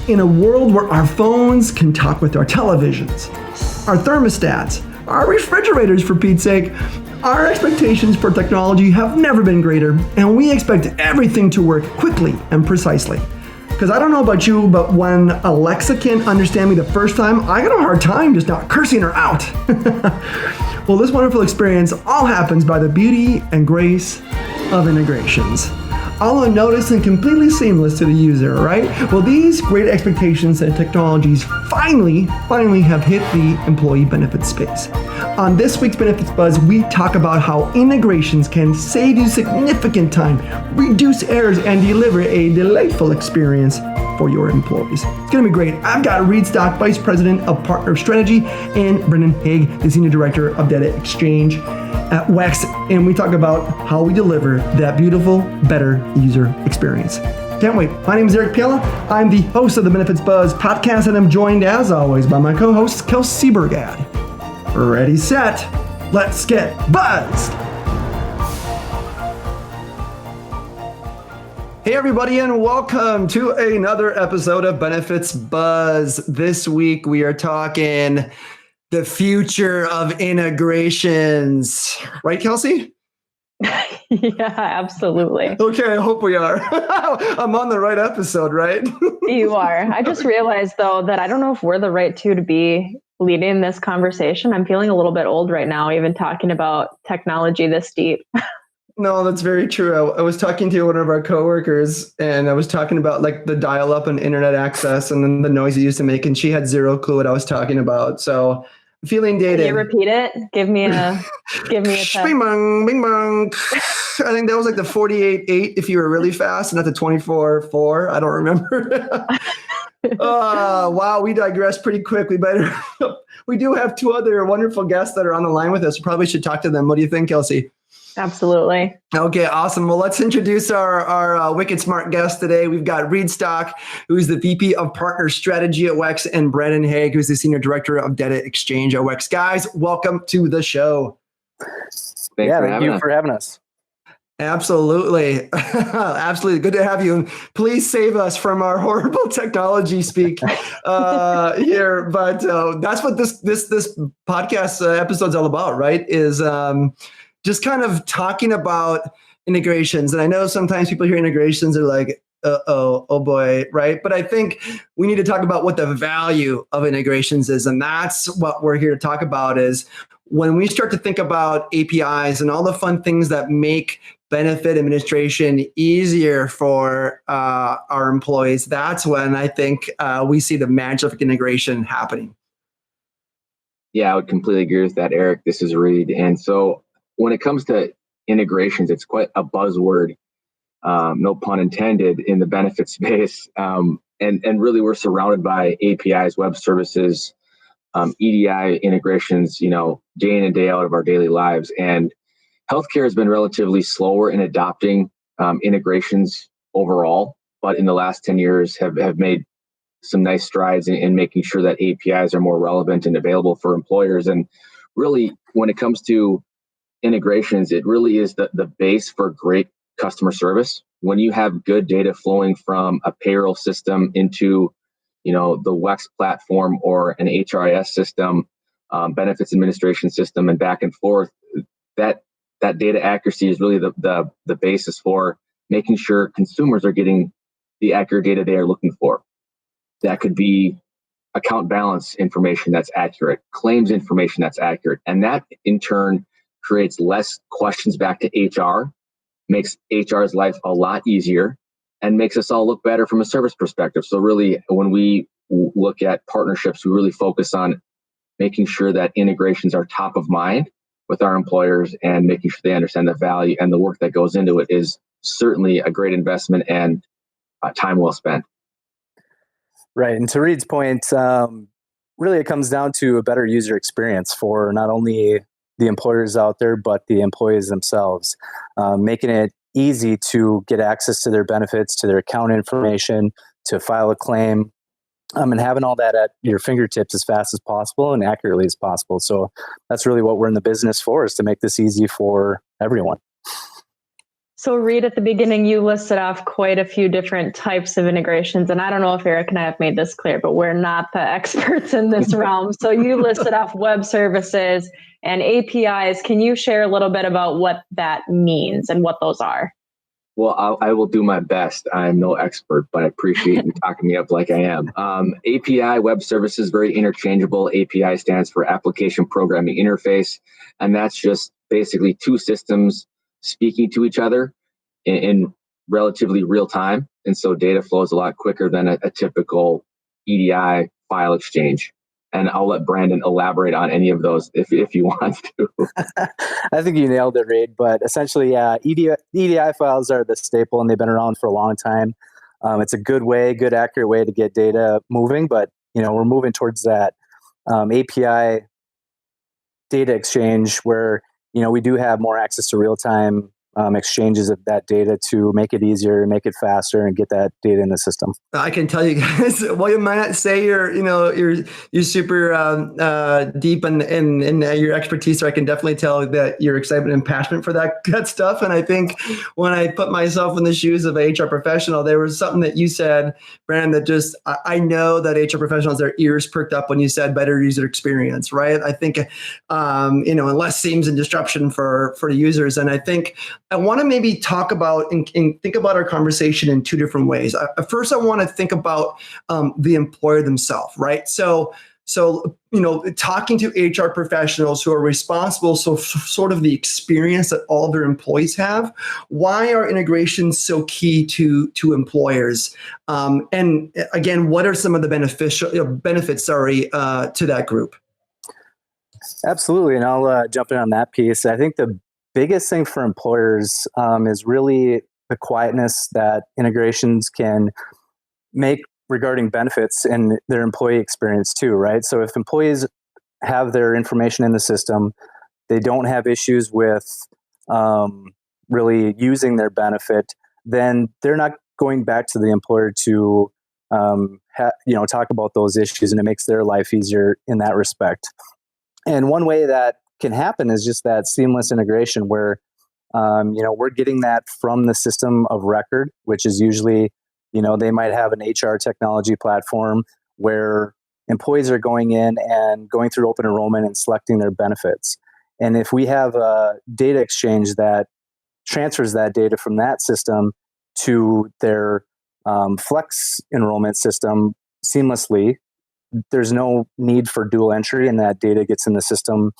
In a world where our phones can talk with our televisions, our thermostats, our refrigerators, for Pete's sake, our expectations for technology have never been greater, and we expect everything to work quickly and precisely. Because I don't know about you, but when Alexa can't understand me the first time, I got a hard time just not cursing her out. Well, this wonderful experience all happens by the beauty and grace of integrations. All unnoticed and completely seamless to the user, right? Well, these great expectations and technologies finally have hit the employee benefits space. On this week's Benefits Buzz, we talk about how integrations can save you significant time, reduce errors, and deliver a delightful experience for your employees. It's going to be great. I've got Reed Stock, Vice President of Partner Strategy, and Brendan Haig, the Senior Director of Data Exchange at WEX, and we talk about how we deliver that beautiful, better user experience. Can't wait. My name is Eric Piella. I'm the host of the Benefits Buzz podcast, and I'm joined, as always, by my co-host, Kelsey Burgad. Ready, set, let's get buzzed! Hey everybody, and welcome to another episode of Benefits Buzz. This week we are talking the future of integrations. Right, Kelsey? Yeah, absolutely. Okay, I hope we are. I'm on the right episode, right? You are. I just realized, though, that I don't know if we're the right two to be leading this conversation. I'm feeling a little bit old right now, even talking about technology this deep. No, that's very true. I was talking to one of our coworkers, and I was talking about like the dial-up and internet access and then the noise it used to make, and she had zero clue what I was talking about. So I'm feeling dated. Can you repeat it? Give me a test. Bing bong, bing bong. I think that was like the 48.8 if you were really fast, not the 24.4. I don't remember. Wow, we digress pretty quick. We do have two other wonderful guests that are on the line with us. We probably should talk to them. What do you think, Kelsey? Absolutely. Okay, awesome. Well, let's introduce our wicked smart guest today. We've got Reed Stock, who's the VP of Partner Strategy at WEX, and Brendan Haig, who's the Senior Director of Data Exchange at WEX. Guys, welcome to the show. Thank you for having us. Absolutely. Absolutely. Good to have you. And please save us from our horrible technology speak here. But that's what this podcast episode's all about, right? Is just kind of talking about integrations. And I know sometimes people hear integrations are like, oh boy, right? But I think we need to talk about what the value of integrations is. And that's what we're here to talk about is when we start to think about APIs and all the fun things that make benefit administration easier for our employees, that's when I think we see the magic of integration happening. Yeah, I would completely agree with that, Eric. This is Reed. And so when it comes to integrations, it's quite a buzzword, no pun intended, in the benefit space. And really, we're surrounded by APIs, web services, EDI integrations, day in and day out of our daily lives. And healthcare has been relatively slower in adopting integrations overall, but in the last 10 years have made some nice strides in making sure that APIs are more relevant and available for employers. And really, when it comes to integrations, it really is the base for great customer service. When you have good data flowing from a payroll system into the WEX platform or an HRIS system, benefits administration system, and back and forth, that data accuracy is really the basis for making sure consumers are getting the accurate data they are looking for. That could be account balance information that's accurate, claims information that's accurate, and that in turn creates less questions back to HR, makes HR's life a lot easier, and makes us all look better from a service perspective. So really, when we look at partnerships, we really focus on making sure that integrations are top of mind with our employers and making sure they understand the value, and the work that goes into it is certainly a great investment and time well spent. Right. And to Reed's point, really it comes down to a better user experience for not only the employers out there, but the employees themselves, making it easy to get access to their benefits, to their account information, to file a claim, and having all that at your fingertips as fast as possible and accurately as possible. So that's really what we're in the business for, is to make this easy for everyone. So Reed, at the beginning, you listed off quite a few different types of integrations. And I don't know if Eric and I have made this clear, but we're not the experts in this realm. So you listed off web services and APIs. Can you share a little bit about what that means and what those are? Well, I will do my best. I'm no expert, but I appreciate you talking me up like I am. API, web services, very interchangeable. API stands for Application Programming Interface, and that's just basically two systems speaking to each other in relatively real time. And so data flows a lot quicker than a typical EDI file exchange. And I'll let Brandon elaborate on any of those if you want to. I think you nailed it, Reid. But essentially, yeah, EDI files are the staple, and they've been around for a long time. It's a good, accurate way to get data moving. But we're moving towards that API data exchange where we do have more access to real time exchanges of that data to make it easier, make it faster, and get that data in the system. I can tell you guys, while you might not say you're super deep in your expertise, so I can definitely tell that you're excited and passionate for that stuff. And I think when I put myself in the shoes of an HR professional, there was something that you said, Brandon, that just, I know that HR professionals, their ears perked up when you said better user experience, right? I think, and less seams and disruption for users. And I think I want to maybe talk about and think about our conversation in two different ways. First, I want to think about the employer themselves, right? So talking to HR professionals who are responsible, so sort of the experience that all their employees have. Why are integrations so key to employers? And again, what are some of the benefits to that group? Absolutely, and I'll jump in on that piece. I think the biggest thing for employers is really the quietness that integrations can make regarding benefits and their employee experience too, right? So if employees have their information in the system, they don't have issues with really using their benefit, then they're not going back to the employer to talk about those issues, and it makes their life easier in that respect. And one way that can happen is just that seamless integration where, we're getting that from the system of record, which is usually, they might have an HR technology platform where employees are going in and going through open enrollment and selecting their benefits. And if we have a data exchange that transfers that data from that system to their flex enrollment system seamlessly, there's no need for dual entry, and that data gets in the system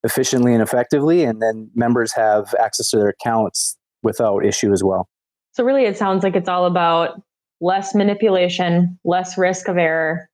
efficiently and effectively, and then members have access to their accounts without issue as well. So really, it sounds like it's all about less manipulation, less risk of error,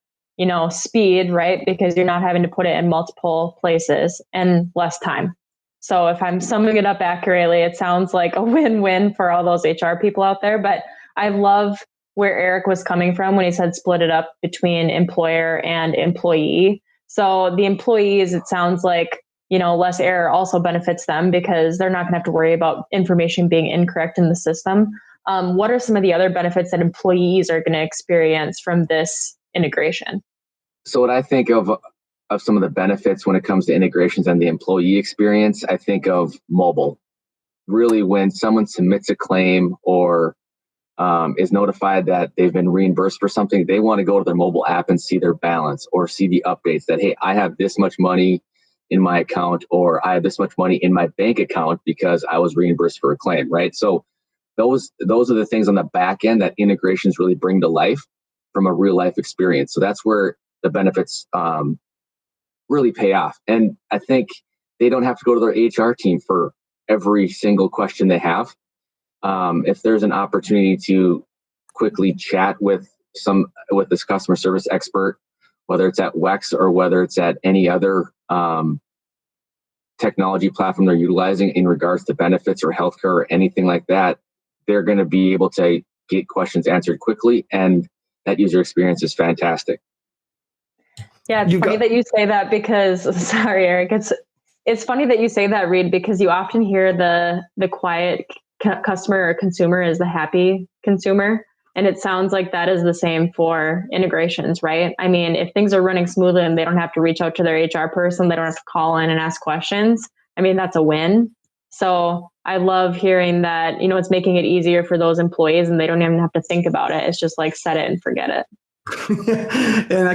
speed, right? Because you're not having to put it in multiple places, and less time. So if I'm summing it up accurately, it sounds like a win-win for all those HR people out there. But I love where Eric was coming from when he said split it up between employer and employee. So the employees, it sounds like, less error also benefits them because they're not going to have to worry about information being incorrect in the system. What are some of the other benefits that employees are going to experience from this integration? So what I think of some of the benefits when it comes to integrations and the employee experience, I think of mobile. Really, when someone submits a claim or is notified that they've been reimbursed for something, they want to go to their mobile app and see their balance or see the updates that, hey, I have this much money in my account, or I have this much money in my bank account because I was reimbursed for a claim, right? So those are the things on the back end that integrations really bring to life from a real life experience. So that's where the benefits really pay off. And I think they don't have to go to their HR team for every single question they have. If there's an opportunity to quickly chat with this customer service expert, whether it's at WEX or whether it's at any other technology platform they're utilizing in regards to benefits or healthcare or anything like that, they're going to be able to get questions answered quickly, and that user experience is fantastic. Yeah, it's funny that you say that because, sorry, Eric, it's funny that you say that, Reid, because you often hear the quiet customer or consumer is the happy consumer. And it sounds like that is the same for integrations, right? I mean, if things are running smoothly and they don't have to reach out to their HR person, they don't have to call in and ask questions. I mean, that's a win. So I love hearing that, it's making it easier for those employees and they don't even have to think about it. It's just like set it and forget it. And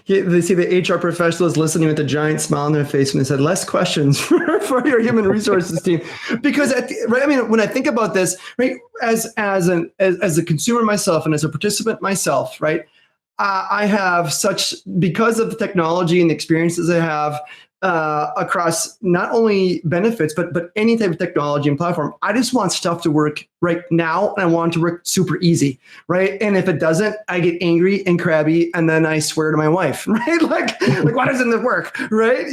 they see the HR professionals listening with a giant smile on their face when they said less questions for your human resources team. Because when I think about this, right, as a consumer myself and as a participant myself, right, I have because of the technology and the experiences I have across not only benefits, but any type of technology and platform. I just want stuff to work right now, and I want it to work super easy, right? And if it doesn't, I get angry and crabby, and then I swear to my wife, right? Like why doesn't it work, right?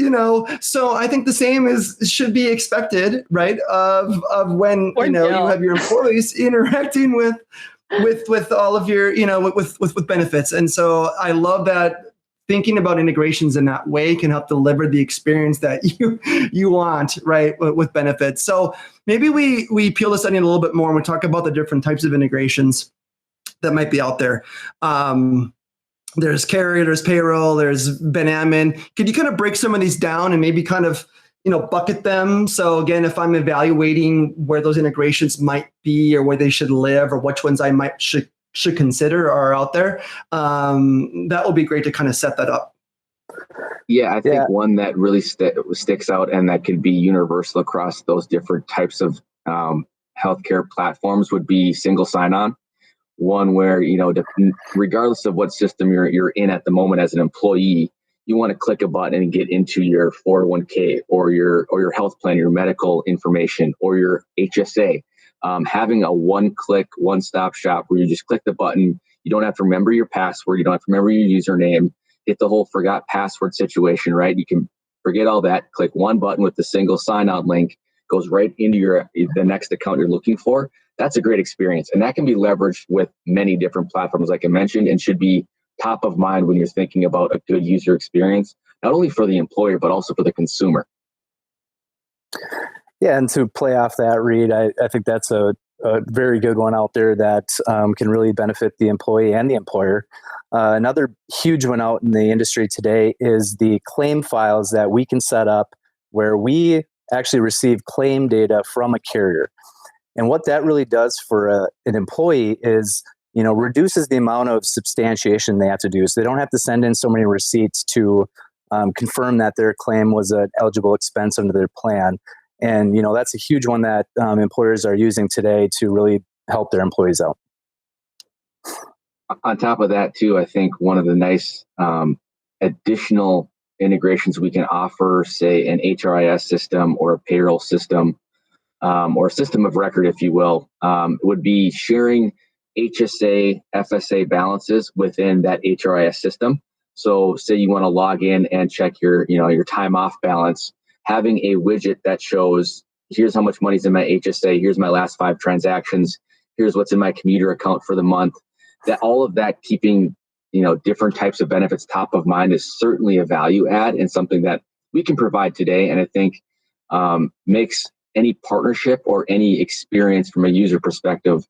So I think the same should be expected, right? Of when you have your employees interacting with all of your with benefits. And so I love that. Thinking about integrations in that way can help deliver the experience that you want, right, with benefits. So maybe we peel this onion a little bit more and we talk about the different types of integrations that might be out there. There's carrier, there's payroll, there's Ben Admin. Could you kind of break some of these down and maybe kind of bucket them? So again, if I'm evaluating where those integrations might be or where they should live or which ones I should consider are out there, that would be great to kind of set that up. Yeah, I think one that really sticks out and that could be universal across those different types of healthcare platforms would be single sign-on. One where, regardless of what system you're in at the moment as an employee, you want to click a button and get into your 401k or your health plan, your medical information, or your HSA. Having a one-click, one-stop shop where you just click the button, you don't have to remember your password, you don't have to remember your username, hit the whole forgot password situation, right? You can forget all that, click one button with the single sign-on link, goes right into the next account you're looking for. That's a great experience. And that can be leveraged with many different platforms, like I mentioned, and should be top of mind when you're thinking about a good user experience, not only for the employer, but also for the consumer. Yeah, and to play off that, Reed, I think that's a very good one out there that can really benefit the employee and the employer. Another huge one out in the industry today is the claim files that we can set up where we actually receive claim data from a carrier. And what that really does for an employee is, reduces the amount of substantiation they have to do. So they don't have to send in so many receipts to confirm that their claim was an eligible expense under their plan. And, that's a huge one that employers are using today to really help their employees out. On top of that, too, I think one of the nice additional integrations we can offer, say, an HRIS system or a payroll system or a system of record, if you will, would be sharing HSA, FSA balances within that HRIS system. So say you want to log in and check your time off balance. Having a widget that shows, here's how much money's in my HSA, here's my last 5 transactions, here's what's in my commuter account for the month. That all of that keeping, different types of benefits top of mind is certainly a value add and something that we can provide today. And I think makes any partnership or any experience from a user perspective,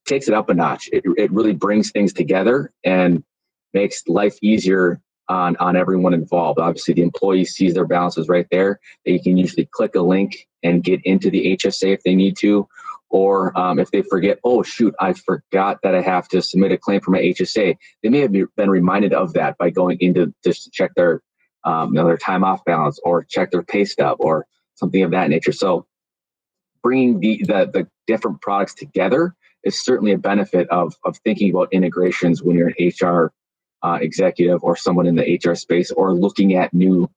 takes it up a notch. It really brings things together and makes life easier on everyone involved. Obviously, the employee sees their balances right there. They can usually click a link and get into the HSA if they need to, or if they forget, oh shoot, I forgot that I have to submit a claim for my HSA. They may have been reminded of that by going into just to check their their time off balance or check their pay stub or something of that nature. So bringing the different products together is certainly a benefit of thinking about integrations when you're an HR executive or someone in the HR space, or looking at new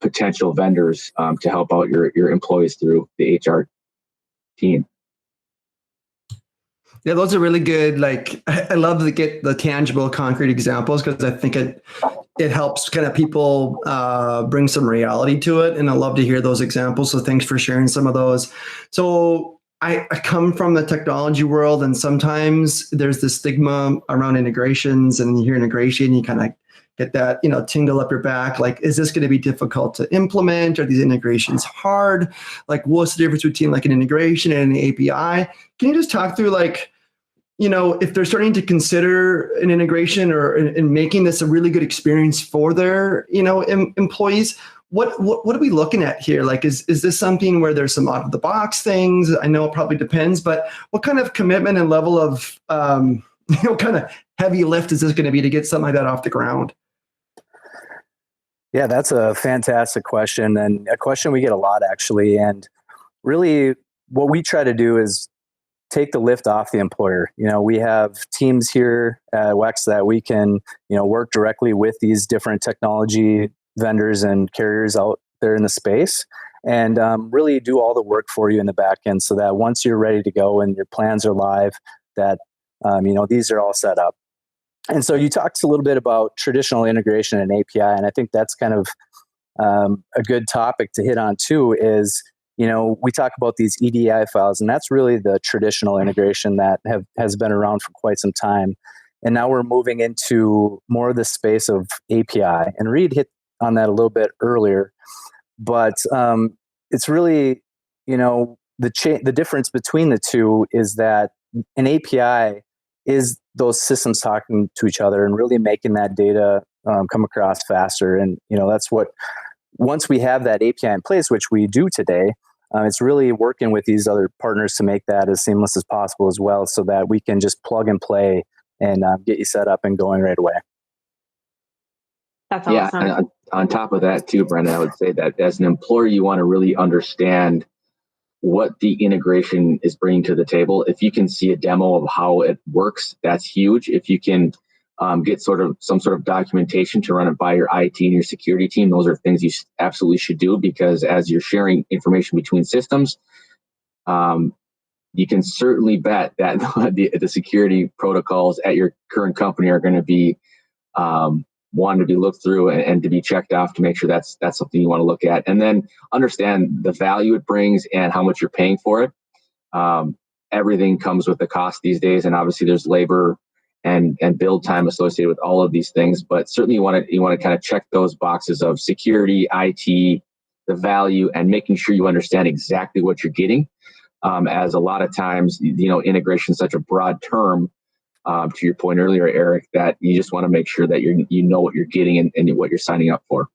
potential vendors to help out your employees through the HR team. Yeah, those are really good. Like, I love to get the tangible, concrete examples because I think it helps kind of people bring some reality to it. And I love to hear those examples. So thanks for sharing some of those. So I come from the technology world, and sometimes there's this stigma around integrations, and you hear integration, you kind of get that, tingle up your back. Like, is this going to be difficult to implement? Are these integrations hard? Like, what's the difference between like an integration and an API? Can you just talk through if they're starting to consider an integration or in making this a really good experience for their, employees, what are we looking at here? Like, is this something where there's some out of the box things? I know it probably depends, but what kind of commitment and level of kind of heavy lift is this going to be to get something like that off the ground? Yeah, that's a fantastic question, and a question we get a lot, actually. And really, what we try to do is take the lift off the employer. We have teams here at WEX that we can, work directly with these different technology vendors and carriers out there in the space, and really do all the work for you in the back end, so that once you're ready to go and your plans are live, that these are all set up. And so you talked a little bit about traditional integration and API, and I think that's kind of a good topic to hit on too. Is we talk about these EDI files, and that's really the traditional integration that has been around for quite some time. And now we're moving into more of the space of API. And Reed hit on that a little bit earlier, but it's really, the difference between the two is that an API is those systems talking to each other and really making that data come across faster. And that's what, once we have that API in place, which we do today, it's really working with these other partners to make that as seamless as possible as well, so that we can just plug and play and get you set up and going right away. That's awesome. Yeah, and on top of that too, Brendan, I would say that as an employer, you want to really understand what the integration is bringing to the table. If you can see a demo of how it works, that's huge. If you can get some sort of documentation to run it by your IT and your security team, those are things you absolutely should do, because as you're sharing information between systems, you can certainly bet that the security protocols at your current company are going to be wanted to be looked through and to be checked off to make sure that's something you want to look at, and then understand the value it brings and how much you're paying for it. Everything comes with the cost these days, and obviously there's labor and build time associated with all of these things. But certainly you want to kind of check those boxes of security, IT, the value, and making sure you understand exactly what you're getting. As a lot of times, integration is such a broad term. To your point earlier, Eric, that you just want to make sure that you know what you're getting and what you're signing up for.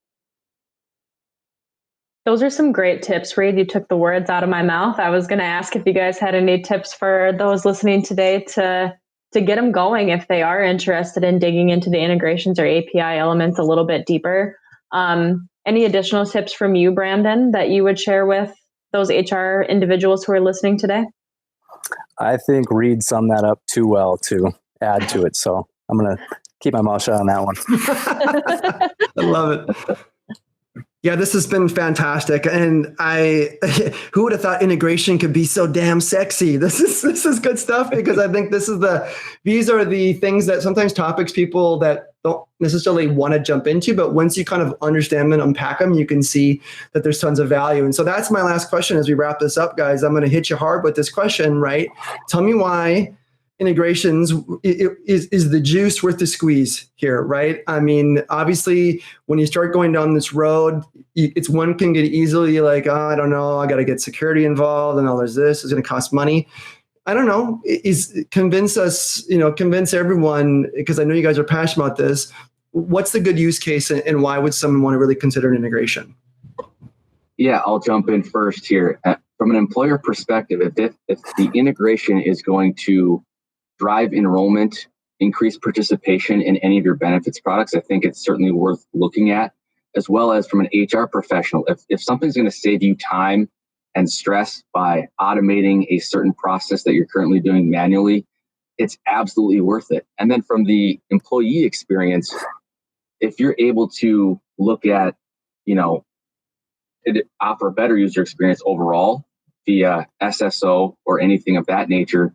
Those are some great tips, Reed. You took the words out of my mouth. I was going to ask if you guys had any tips for those listening today to get them going if they are interested in digging into the integrations or API elements a little bit deeper. Any additional tips from you, Brandon, that you would share with those HR individuals who are listening today? I think Reed summed that up too well to add to it. So I'm going to keep my mouth shut on that one. I love it. Yeah, this has been fantastic. And who would have thought integration could be so damn sexy? This is good stuff, because I think these are the things that sometimes topics people that don't necessarily want to jump into, but once you kind of understand them and unpack them, you can see that there's tons of value. And so that's my last question as we wrap this up, guys. I'm going to hit you hard with this question, right? Tell me why integrations is the juice worth the squeeze here, right? I mean, obviously, when you start going down this road, it's one can get easily like, oh, I don't know, I got to get security involved, and there's this, it's going to cost money. I don't know. Convince everyone, because I know you guys are passionate about this. What's the good use case, and why would someone want to really consider an integration? Yeah, I'll jump in first here. From an employer perspective, if the integration is going to drive enrollment, increase participation in any of your benefits products, I think it's certainly worth looking at, as well as from an HR professional. If something's going to save you time and stress by automating a certain process that you're currently doing manually, it's absolutely worth it. And then from the employee experience, if you're able to look at, offer a better user experience overall via SSO or anything of that nature,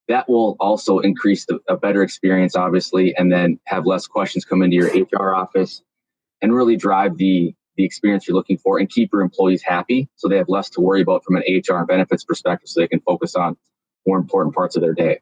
that will also increase a better experience, obviously, and then have less questions come into your HR office and really drive the experience you're looking for and keep your employees happy, so they have less to worry about from an HR and benefits perspective, so they can focus on more important parts of their day.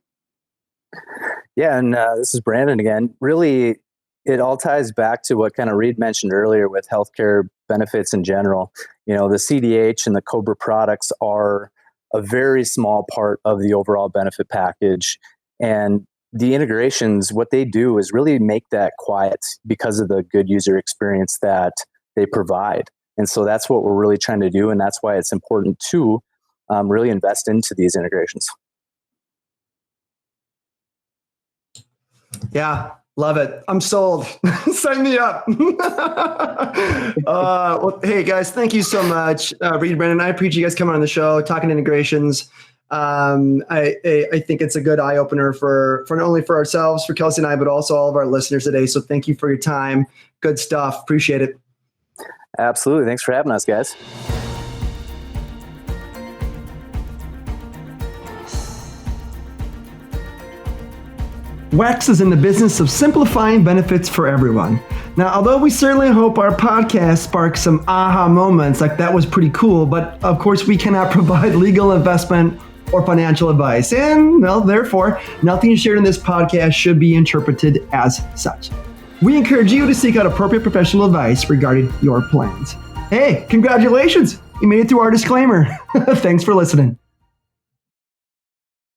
Yeah, and this is Brandon again. Really, it all ties back to what kind of Reed mentioned earlier with healthcare benefits in general. The CDH and the COBRA products are a very small part of the overall benefit package. And the integrations, what they do is really make that quiet because of the good user experience that they provide. And so that's what we're really trying to do. And that's why it's important to really invest into these integrations. Yeah, love it. I'm sold. Sign me up. Well, hey guys, thank you so much, Reed, Brendan. I appreciate you guys coming on the show, talking integrations. I think it's a good eye opener for not only for ourselves, for Kelsey and I, but also all of our listeners today. So thank you for your time. Good stuff. Appreciate it. Absolutely. Thanks for having us, guys. WEX is in the business of simplifying benefits for everyone. Now, although we certainly hope our podcast sparks some aha moments, like that was pretty cool, but of course we cannot provide legal, investment, or financial advice. And, well, therefore, nothing shared in this podcast should be interpreted as such. We encourage you to seek out appropriate professional advice regarding your plans. Hey, congratulations! You made it through our disclaimer. Thanks for listening.